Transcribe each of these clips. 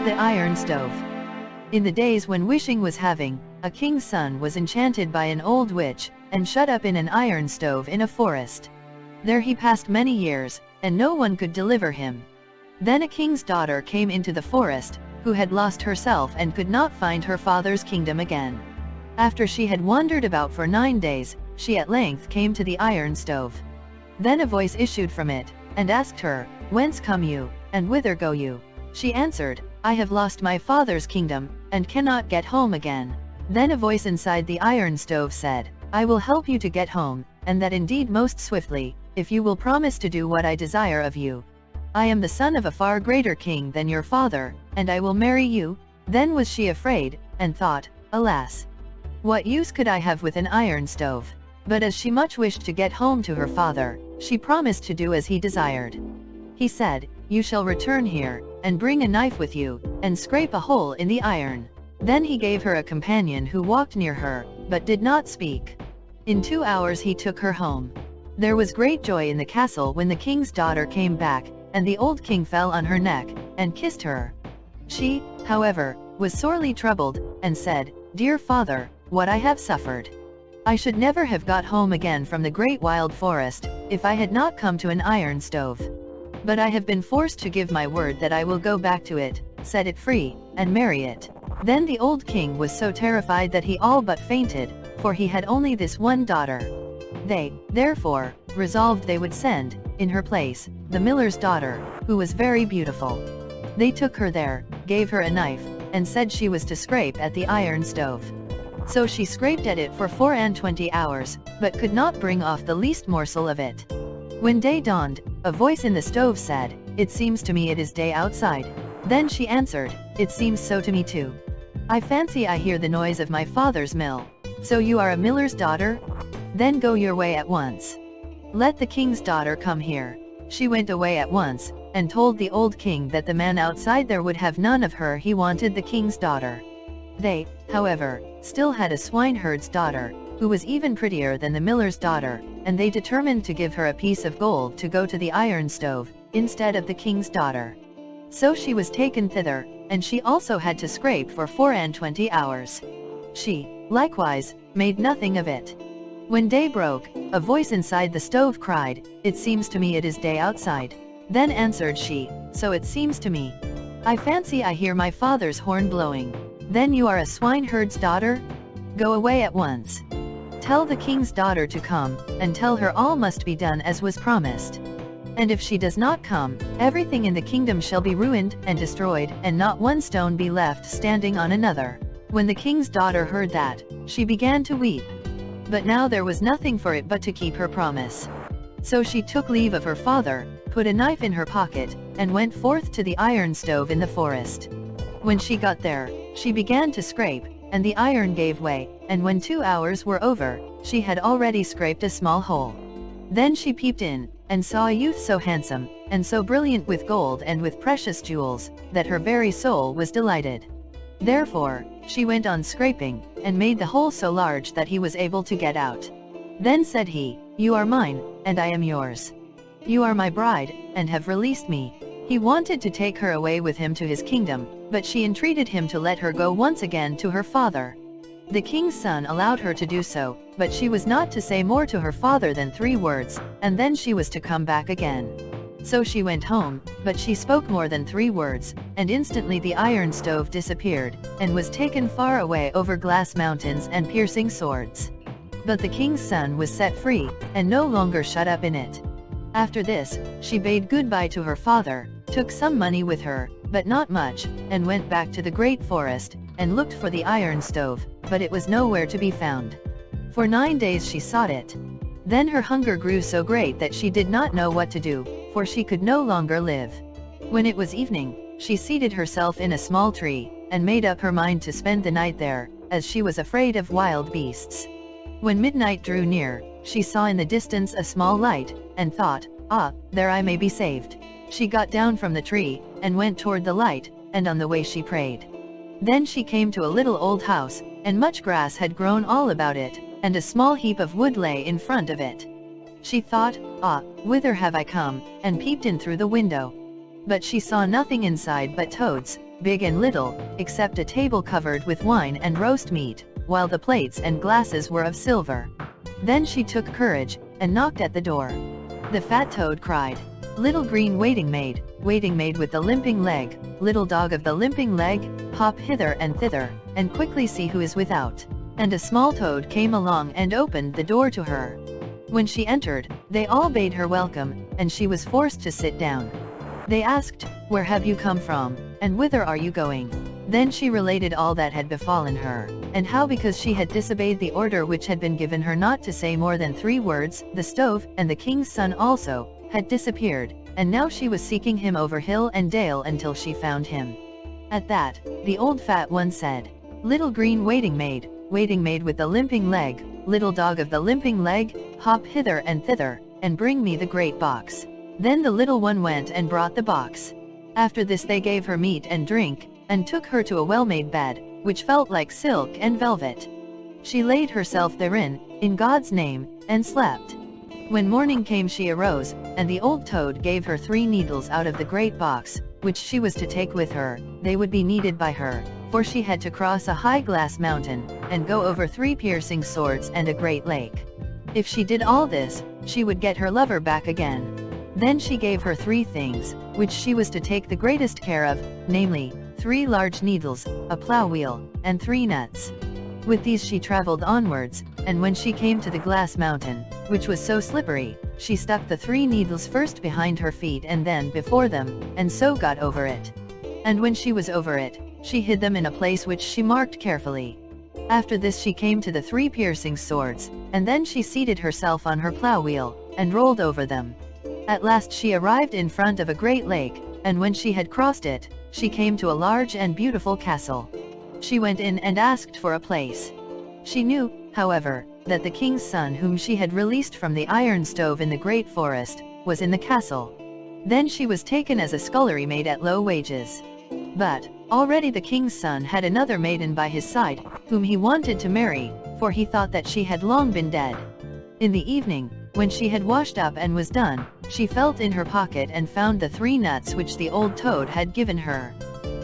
The iron stove. In the days when wishing was having, a king's son was enchanted by an old witch, and shut up in an iron stove in a forest. There he passed many years, and no one could deliver him. Then a king's daughter came into the forest, who had lost herself and could not find her father's kingdom again. After she had wandered about for 9 days, she at length came to the iron stove. Then a voice issued from it, and asked her, "Whence come you, and whither go you?" She answered, "I have lost my father's kingdom, and cannot get home again." Then a voice inside the iron stove said, "I will help you to get home, and that indeed most swiftly, if you will promise to do what I desire of you. I am the son of a far greater king than your father, and I will marry you." Then was she afraid, and thought, "Alas! What use could I have with an iron stove?" But as she much wished to get home to her father, she promised to do as he desired. He said, "You shall return here, and bring a knife with you, and scrape a hole in the iron." Then he gave her a companion who walked near her, but did not speak. In 2 hours he took her home. There was great joy in the castle when the king's daughter came back, and the old king fell on her neck, and kissed her. She, however, was sorely troubled, and said, "Dear father, what I have suffered! I should never have got home again from the great wild forest, if I had not come to an iron stove. But I have been forced to give my word that I will go back to it, set it free, and marry it." Then the old king was so terrified that he all but fainted, for he had only this one daughter. They, therefore, resolved they would send, in her place, the miller's daughter, who was very beautiful. They took her there, gave her a knife, and said she was to scrape at the iron stove. So she scraped at it for 24 hours, but could not bring off the least morsel of it. When day dawned, a voice in the stove said, "It seems to me it is day outside." Then she answered, "It seems so to me too. I fancy I hear the noise of my father's mill." "So you are a miller's daughter? Then go your way at once. Let the king's daughter come here." She went away at once, and told the old king that the man outside there would have none of her. He wanted the king's daughter. They, however, still had a swineherd's daughter, who was even prettier than the miller's daughter, and they determined to give her a piece of gold to go to the iron stove, instead of the king's daughter. So she was taken thither, and she also had to scrape for 24 hours. She, likewise, made nothing of it. When day broke, a voice inside the stove cried, "It seems to me it is day outside." Then answered she, "So it seems to me. I fancy I hear my father's horn blowing." "Then you are a swineherd's daughter? Go away at once. Tell the king's daughter to come, and tell her all must be done as was promised. And if she does not come, everything in the kingdom shall be ruined and destroyed, and not one stone be left standing on another." When the king's daughter heard that, she began to weep. But now there was nothing for it but to keep her promise. So she took leave of her father, put a knife in her pocket, and went forth to the iron stove in the forest. When she got there, she began to scrape, and the iron gave way, and when 2 hours were over, she had already scraped a small hole. Then she peeped in, and saw a youth so handsome, and so brilliant with gold and with precious jewels, that her very soul was delighted. Therefore, she went on scraping, and made the hole so large that he was able to get out. Then said he, "You are mine, and I am yours. You are my bride, and have released me." He wanted to take her away with him to his kingdom, but she entreated him to let her go once again to her father. The king's son allowed her to do so, but she was not to say more to her father than 3 words, and then she was to come back again. So she went home, but she spoke more than 3 words, and instantly the iron stove disappeared, and was taken far away over glass mountains and piercing swords. But the king's son was set free, and no longer shut up in it. After this, she bade goodbye to her father, took some money with her, but not much, and went back to the great forest, and looked for the iron stove, but it was nowhere to be found. For 9 days she sought it. Then her hunger grew so great that she did not know what to do, for she could no longer live. When it was evening, she seated herself in a small tree, and made up her mind to spend the night there, as she was afraid of wild beasts. When midnight drew near, she saw in the distance a small light, and thought, "Ah, there I may be saved." She got down from the tree, and went toward the light, and on the way she prayed. Then she came to a little old house, and much grass had grown all about it, and a small heap of wood lay in front of it. She thought, "Ah, whither have I come?" and peeped in through the window. But she saw nothing inside but toads, big and little, except a table covered with wine and roast meat, while the plates and glasses were of silver. Then she took courage, and knocked at the door. The fat toad cried, "Little green waiting maid with the limping leg, little dog of the limping leg, hop hither and thither, and quickly see who is without." And a small toad came along and opened the door to her. When she entered, they all bade her welcome, and she was forced to sit down. They asked, "Where have you come from, and whither are you going?" Then she related all that had befallen her, and how because she had disobeyed the order which had been given her not to say more than 3 words, the stove, and the king's son also, had disappeared, and now she was seeking him over hill and dale until she found him. At that, the old fat one said, "Little green waiting maid with the limping leg, little dog of the limping leg, hop hither and thither, and bring me the great box." Then the little one went and brought the box. After this they gave her meat and drink, and took her to a well-made bed, which felt like silk and velvet. She laid herself therein, in God's name, and slept. When morning came she arose, and the old toad gave her 3 needles out of the great box, which she was to take with her. They would be needed by her, for she had to cross a high glass mountain, and go over 3 piercing swords and a great lake. If she did all this, she would get her lover back again. Then she gave her 3 things, which she was to take the greatest care of, namely, 3 large needles, a plough wheel, and 3 nuts. With these she traveled onwards, and when she came to the glass mountain, which was so slippery, she stuck the 3 needles first behind her feet and then before them, and so got over it. And when she was over it, she hid them in a place which she marked carefully. After this she came to the 3 piercing swords, and then she seated herself on her plough wheel, and rolled over them. At last she arrived in front of a great lake, and when she had crossed it, she came to a large and beautiful castle. She went in and asked for a place. She knew, however, that the king's son whom she had released from the iron stove in the great forest, was in the castle. Then she was taken as a scullery maid at low wages. But, already the king's son had another maiden by his side, whom he wanted to marry, for he thought that she had long been dead. In the evening, when she had washed up and was done, she felt in her pocket and found the 3 nuts which the old toad had given her.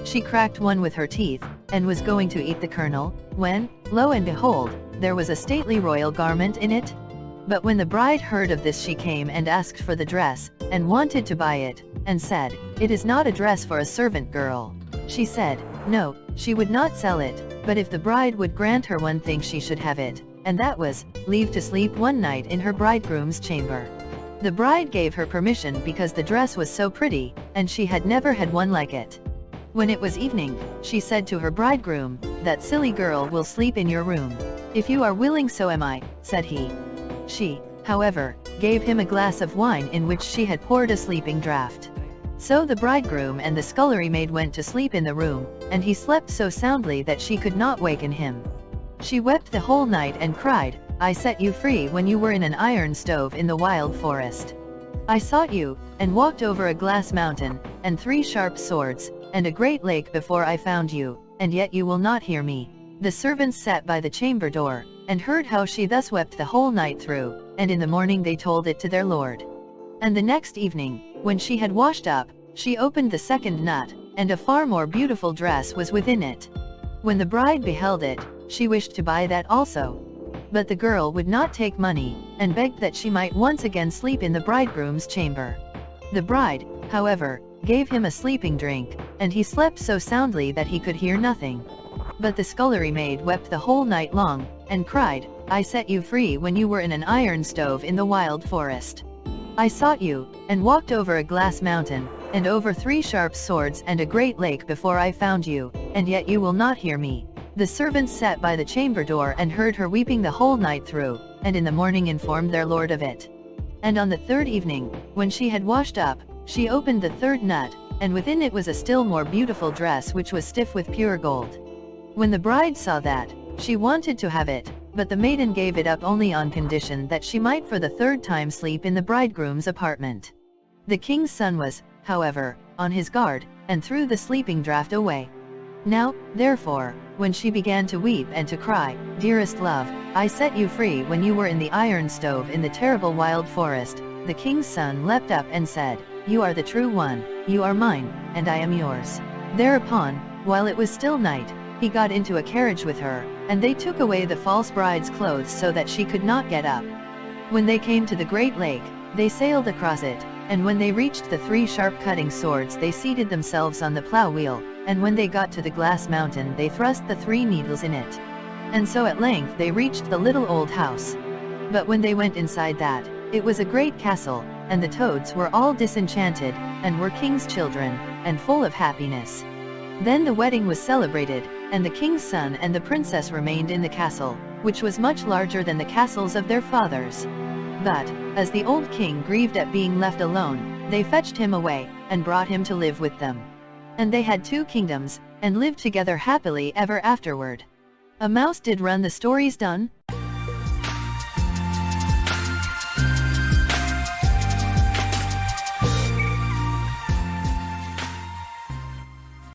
She cracked one with her teeth, and was going to eat the kernel, when, lo and behold, there was a stately royal garment in it. But when the bride heard of this she came and asked for the dress, and wanted to buy it, and said, "It is not a dress for a servant girl." She said, no, she would not sell it, but if the bride would grant her one thing she should have it, and that was, leave to sleep one night in her bridegroom's chamber. The bride gave her permission because the dress was so pretty, and she had never had one like it. When it was evening, she said to her bridegroom, "That silly girl will sleep in your room." "If you are willing, so am I," said he. She, however, gave him a glass of wine in which she had poured a sleeping draught. So the bridegroom and the scullery maid went to sleep in the room, and he slept so soundly that she could not waken him. She wept the whole night and cried, "I set you free when you were in an iron stove in the wild forest. I sought you, and walked over a glass mountain, and 3 sharp swords, and a great lake before I found you, and yet you will not hear me." The servants sat by the chamber door, and heard how she thus wept the whole night through, and in the morning they told it to their lord. And the next evening, when she had washed up, she opened the 2nd nut, and a far more beautiful dress was within it. When the bride beheld it, she wished to buy that also. But the girl would not take money, and begged that she might once again sleep in the bridegroom's chamber. The bride, however, gave him a sleeping drink, and he slept so soundly that he could hear nothing. But the scullery maid wept the whole night long, and cried, "I set you free when you were in an iron stove in the wild forest. I sought you, and walked over a glass mountain, and over 3 sharp swords and a great lake before I found you, and yet you will not hear me." The servants sat by the chamber door and heard her weeping the whole night through, and in the morning informed their lord of it. And on the 3rd evening, when she had washed up, she opened the 3rd nut, and within it was a still more beautiful dress which was stiff with pure gold. When the bride saw that, she wanted to have it, but the maiden gave it up only on condition that she might for the 3rd time sleep in the bridegroom's apartment. The king's son was, however, on his guard, and threw the sleeping draught away. Now, therefore, when she began to weep and to cry, "Dearest love, I set you free when you were in the iron stove in the terrible wild forest," the king's son leapt up and said, "You are the true one." You are mine, and I am yours." Thereupon, while it was still night, he got into a carriage with her, and they took away the false bride's clothes so that she could not get up. When they came to the great lake, they sailed across it, and when they reached the 3 sharp cutting swords they seated themselves on the plough wheel, and when they got to the glass mountain they thrust the 3 needles in it. And so at length they reached the little old house. But when they went inside that, it was a great castle, and the toads were all disenchanted, and were king's children, and full of happiness. Then the wedding was celebrated, and the king's son and the princess remained in the castle, which was much larger than the castles of their fathers. But, as the old king grieved at being left alone, they fetched him away, and brought him to live with them. And they had 2 kingdoms, and lived together happily ever afterward. A mouse did run. The story's done.